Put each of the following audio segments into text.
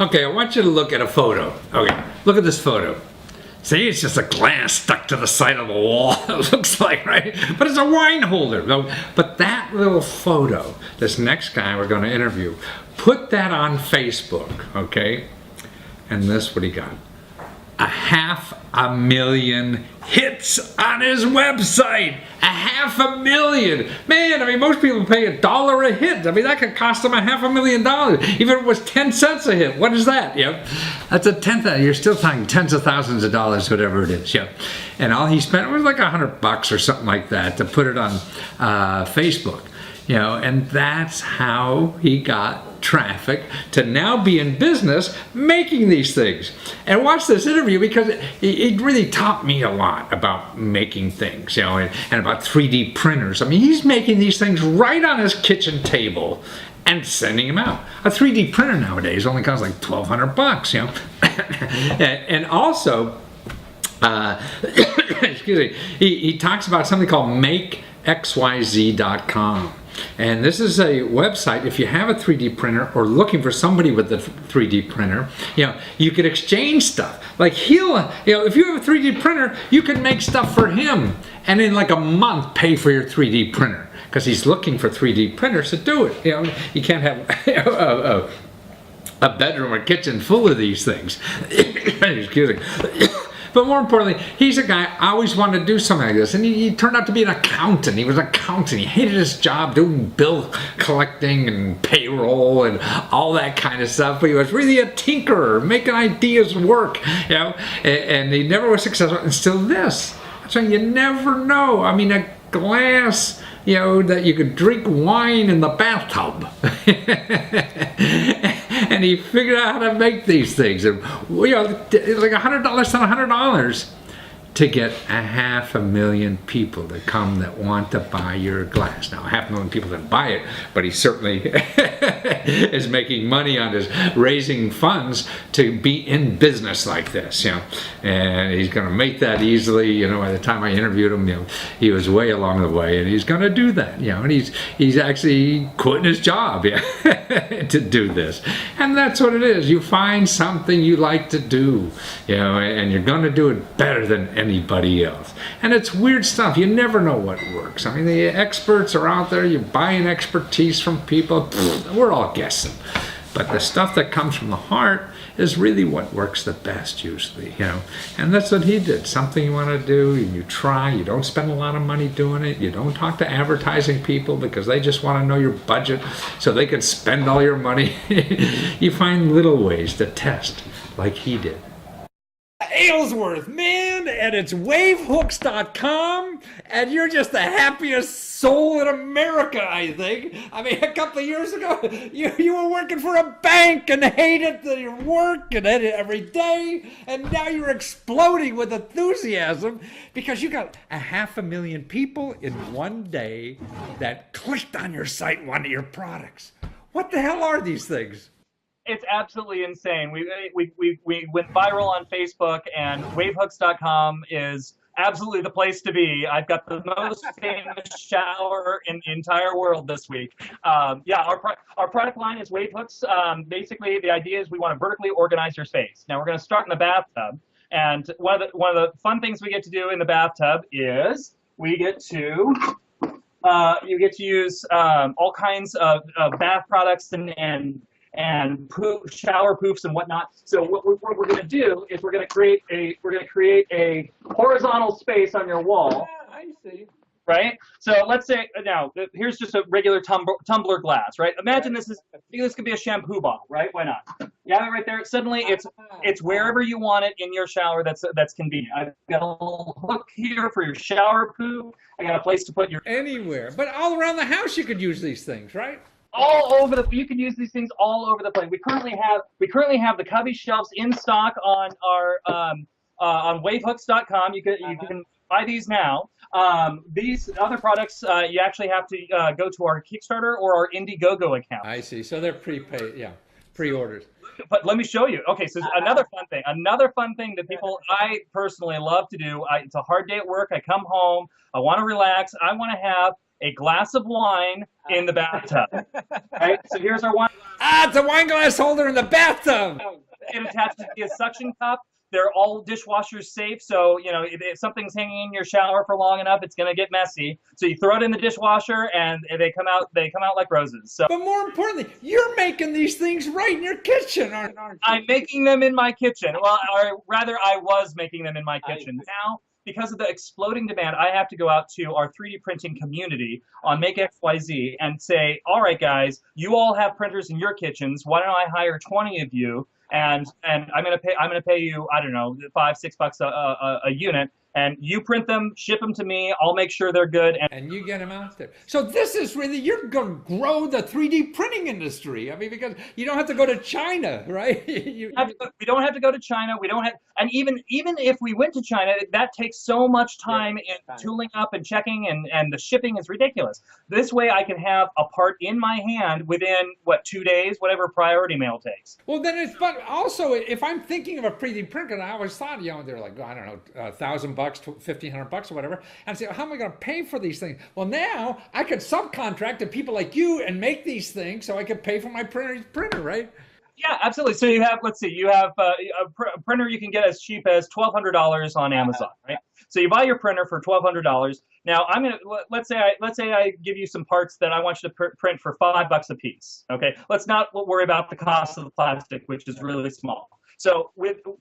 Okay, I want you to look at a photo. Okay, look at this photo. See, it's just a glass stuck to the side of the wall, it looks like, right? But it's a wine holder. But that little photo, this next guy we're going to interview, put that on Facebook, okay? And this what he got. 500,000 hits on his website. 500,000. Man, I mean, most people pay $1 a hit. I mean, that could cost them $500,000. Even if it was 10 cents a hit. What is that? Yep. That's a tenth. You're still talking tens of thousands of dollars, whatever it is. Yep. And all he spent was like $100 or something like that to put it on Facebook. You know, and that's how he got traffic to now be in business making these things. And watch this interview because it really taught me a lot about making things, you know, and about 3D printers. I mean, he's making these things right on his kitchen table and sending them out. A 3D printer nowadays only costs like $1,200, you know. And also, excuse me, he talks about something called MakeXYZ.com. And this is a website, if you have a 3D printer or looking for somebody with a 3D printer, you know, you could exchange stuff. Like he'll, you know, if you have a 3D printer, you can make stuff for him and in like a month pay for your 3D printer because he's looking for 3D printers to do it. You know, you can't have a bedroom or kitchen full of these things. Excuse me. But more importantly, he's a guy I always wanted to do something like this. And he turned out to be an accountant. He was an accountant. He hated his job doing bill collecting and payroll and all that kind of stuff. But he was really a tinkerer, making ideas work, you know. And he never was successful until this. So you never know. I mean, a glass, you know, that you could drink wine in the bathtub. And he figured out how to make these things. And, you know, it's like $100 to $100 to get 500,000 people to come that want to buy your glass. Now, 500,000 people didn't buy it, but he certainly is making money on his raising funds to be in business like this, you know. And he's going to make that easily. You know, by the time I interviewed him, you know, he was way along the way, and he's going to do that, you know. And he's actually quitting his job, yeah, to do this. And that's what it is. You find something you like to do, you know, and you're going to do it better than anybody else. And it's weird stuff. You never know what works. I mean, the experts are out there. You're buying expertise from people. We're all guessing. But the stuff that comes from the heart is really what works the best usually, you know. And that's what he did. Something you want to do, and you try. You don't spend a lot of money doing it. You don't talk to advertising people because they just want to know your budget so they can spend all your money. You find little ways to test like he did. Aylesworth, man, and it's wavehooks.com, and you're just the happiest soul in America, I think. I mean, a couple of years ago, you were working for a bank and hated your work and had it every day, and now you're exploding with enthusiasm because you got 500,000 people in one day that clicked on your site and wanted your products. What the hell are these things? It's absolutely insane. We went viral on Facebook, and wavehooks.com is absolutely the place to be. I've got the most famous shower in the entire world this week. Yeah, our product line is Wavehooks. Basically, the idea is we want to vertically organize your space. Now we're going to start in the bathtub, and one of the fun things we get to do in the bathtub is we get to you get to use all kinds of bath products and shower poofs and whatnot. So what we're going to do is we're going to create a horizontal space on your wall. Yeah, I see. Right. So let's say now here's just a regular tumbler glass. Right. Imagine this could be a shampoo bottle. Right. Why not? You have it right there. Suddenly it's wherever you want it in your shower. That's convenient. I've got a little hook here for your shower poo. I got a place to put your anywhere, but all around the house you could use these things, right? All over you can use these things all over the place. We currently have the cubby shelves in stock on our on wavehooks.com. You can buy these now. These other products you actually have to go to our Kickstarter or our Indiegogo account. I see. So they're prepaid, yeah, pre-orders. But let me show you. Okay, so another fun thing that I personally love to do. It's a hard day at work. I come home. I want to relax. I want to have a glass of wine in the bathtub. Right? So here's our wine. Ah, it's a wine glass holder in the bathtub. It attaches to a suction cup. They're all dishwasher safe, so if something's hanging in your shower for long enough, it's gonna get messy. So you throw it in the dishwasher, and they come out like roses. So, but more importantly, you're making these things right in your kitchen, aren't you? I'm making them in my kitchen. Well, or rather, I was making them in my kitchen. Now, because of the exploding demand, I have to go out to our 3D printing community on Make XYZ and say, all right, guys, you all have printers in your kitchens. Why don't I hire 20 of you? And I'm gonna pay you, I don't know, $5-6 a unit, and you print them, ship them to me. I'll make sure they're good, and you get them out there. So this is really, you're going to grow the 3D printing industry. I mean, because you don't have to go to China, right? We don't have to go to China. We don't have, and even if we went to China, that takes so much time in tooling up and checking, and the shipping is ridiculous. This way, I can have a part in my hand within 2 days, whatever priority mail takes. Well, then but also, if I'm thinking of a 3D printer, I always thought, they're like, I don't know, $1,000, $1,500 or whatever, and I say, how am I going to pay for these things? Well, now I could subcontract to people like you and make these things, so I could pay for my printer, right? Yeah, absolutely. So you have, let's see, you have a printer you can get as cheap as $1,200 on Amazon, right? So you buy your printer for $1,200. Now let's say I give you some parts that I want you to print for $5 a piece. Okay, let's not worry about the cost of the plastic, which is really small. So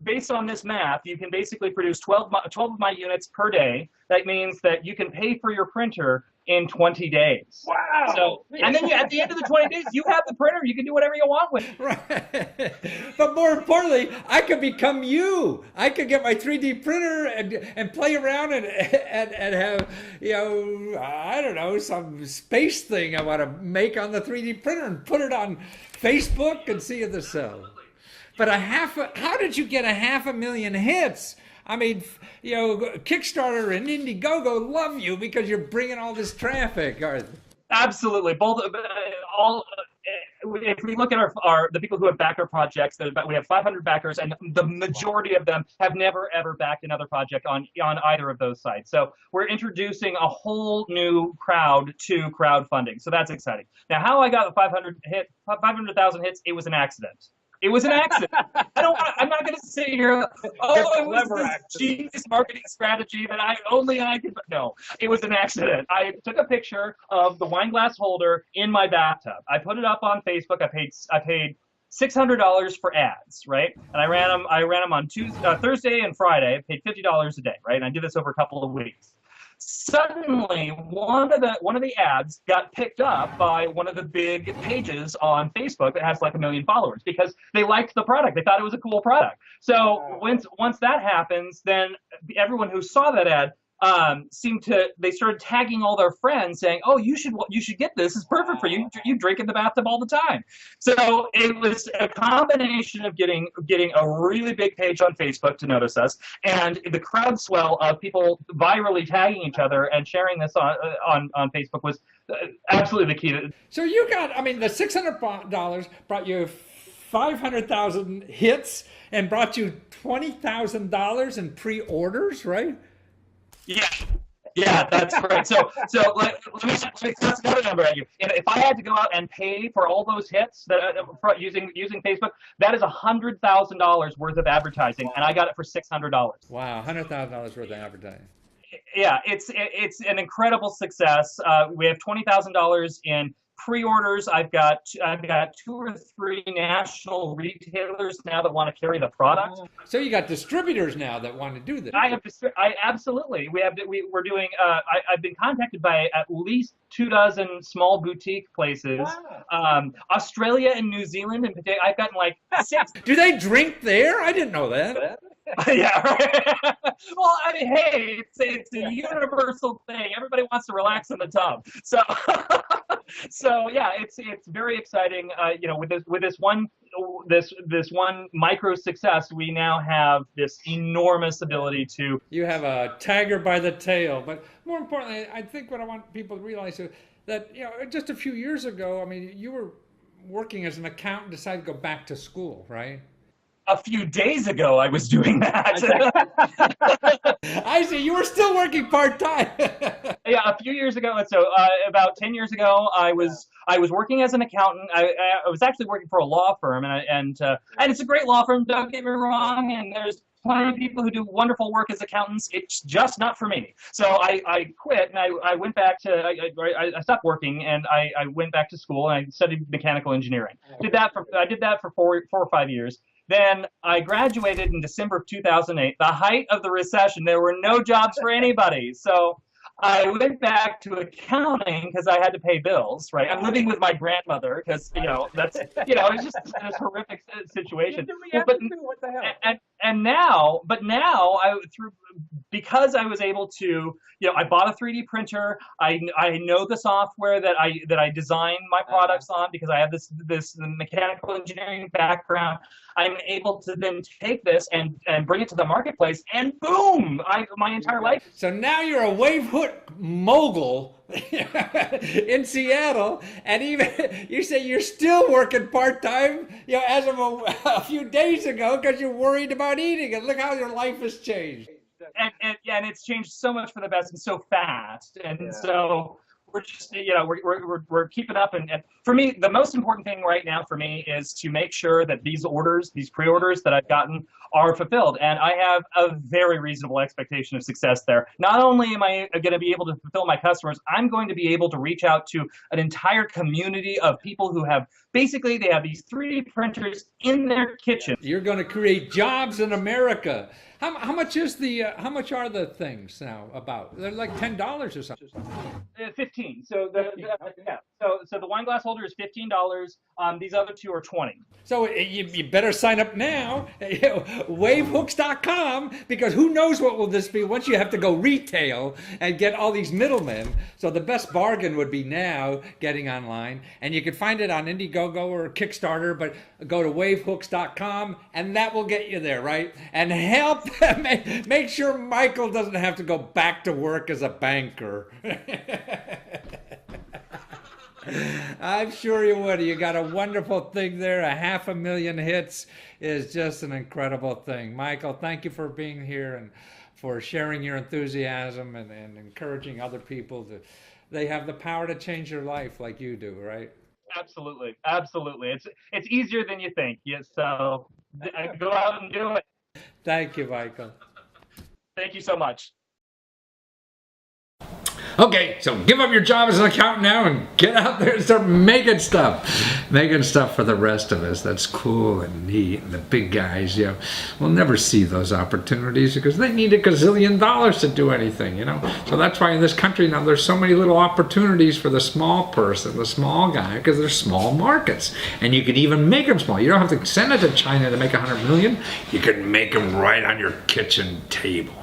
based on this math, you can basically produce 12 of my units per day. That means that you can pay for your printer in 20 days. Wow. So, and then at the end of the 20 days, you have the printer. You can do whatever you want with it. Right. But more importantly, I could become you. I could get my 3D printer and play around and have, I don't know, some space thing I want to make on the 3D printer and put it on Facebook and see if they sell. But how did you get 500,000 hits? I mean, Kickstarter and Indiegogo love you because you're bringing all this traffic. Absolutely. If we look at the people who have backed our projects, we have 500 backers, and the majority of them have never ever backed another project on either of those sites. So we're introducing a whole new crowd to crowdfunding. So that's exciting. Now, how I got the 500,000 hits, it was an accident. It was an accident. I'm not going to sit here. It was this genius marketing strategy that only I could. No, it was an accident. I took a picture of the wine glass holder in my bathtub. I put it up on Facebook. I paid $600 for ads, right? And I ran them on Thursday and Friday. I paid $50 a day, right? And I did this over a couple of weeks. Suddenly, one of the ads got picked up by one of the big pages on Facebook that has like 1 million followers because they liked the product. They thought it was a cool product. So once that happens, then everyone who saw that ad they started tagging all their friends saying, oh, you should get this. It's perfect for you. You drink in the bathtub all the time. So it was a combination of getting a really big page on Facebook to notice us, and the crowd swell of people virally tagging each other and sharing this on Facebook was absolutely the key. So you got, the $600 brought you 500,000 hits and brought you $20,000 in pre-orders, right? Yeah, that's right. So let me toss another number at you. If I had to go out and pay for all those hits using Facebook, that is $100,000 worth of advertising, and I got it for $600. Wow, $100,000 worth of advertising. Yeah, it's an incredible success. We have $20,000 in pre-orders. I've got 2 or 3 national retailers now that want to carry the product. So you got distributors now that want to do this. I absolutely. We're doing. I've been contacted by at least 24 small boutique places. Wow. Australia and New Zealand in particular. I've gotten like 6. Do they drink there? I didn't know that. Yeah. Right. Well, hey, it's a universal thing. Everybody wants to relax in the tub. So yeah, it's very exciting. With this one micro success, we now have this enormous ability to. You have a tiger by the tail, but more importantly, I think what I want people to realize is that just a few years ago, you were working as an accountant, decided to go back to school, right? a few days ago, I was doing that. I see. You were still working part-time. Yeah, a few years ago. So about 10 years ago, I was working as an accountant. I was actually working for a law firm, and it's a great law firm. Don't get me wrong. And there's plenty of people who do wonderful work as accountants. It's just not for me. So I quit, and I went back to I stopped working, and I went back to school, and I studied mechanical engineering. I did that for 4 or 5 years. Then I graduated in December of 2008, the height of the recession. There were no jobs for anybody. So I went back to accounting because I had to pay bills, right? I'm living with my grandmother because, it's just this horrific situation. What the hell? But now because I was able to, I bought a 3D printer. I know the software that I design my products on because I have this mechanical engineering background. I'm able to then take this and bring it to the marketplace, and boom, my entire life. So now you're a wave hook mogul in Seattle, and even you say you're still working part-time, as of a few days ago because you're worried about eating. And look how your life has changed. And it's changed so much for the best and so fast. And so we're just, we're keeping up. And for me, the most important thing right now for me is to make sure that these pre-orders that I've gotten are fulfilled. And I have a very reasonable expectation of success there. Not only am I going to be able to fulfill my customers, I'm going to be able to reach out to an entire community of people who have basically, they have these 3D printers in their kitchen. You're going to create jobs in America. How much are the things now about? They're like $10 or something. 15. So so the wine glass holder is $15. These other two are 20. So you better sign up now, wavehooks.com, because who knows what will this be once you have to go retail and get all these middlemen. So the best bargain would be now getting online, and you can find it on Indiegogo or Kickstarter, but go to wavehooks.com and that will get you there, right? And help make sure Michael doesn't have to go back to work as a banker. I'm sure you would. You got a wonderful thing there. 500,000 hits is just an incredible thing. Michael, thank you for being here and for sharing your enthusiasm and encouraging other people they have the power to change their life like you do, right? Absolutely. It's easier than you think. So go out and do it. Thank you, Michael. Thank you so much. Okay, so give up your job as an accountant now and get out there and start making stuff for the rest of us. That's cool and neat. And the big guys, will never see those opportunities because they need $1 gazillion to do anything, So that's why in this country now there's so many little opportunities for the small person, the small guy, because they're small markets. And you can even make them small. You don't have to send it to China to make 100 million. You can make them right on your kitchen table.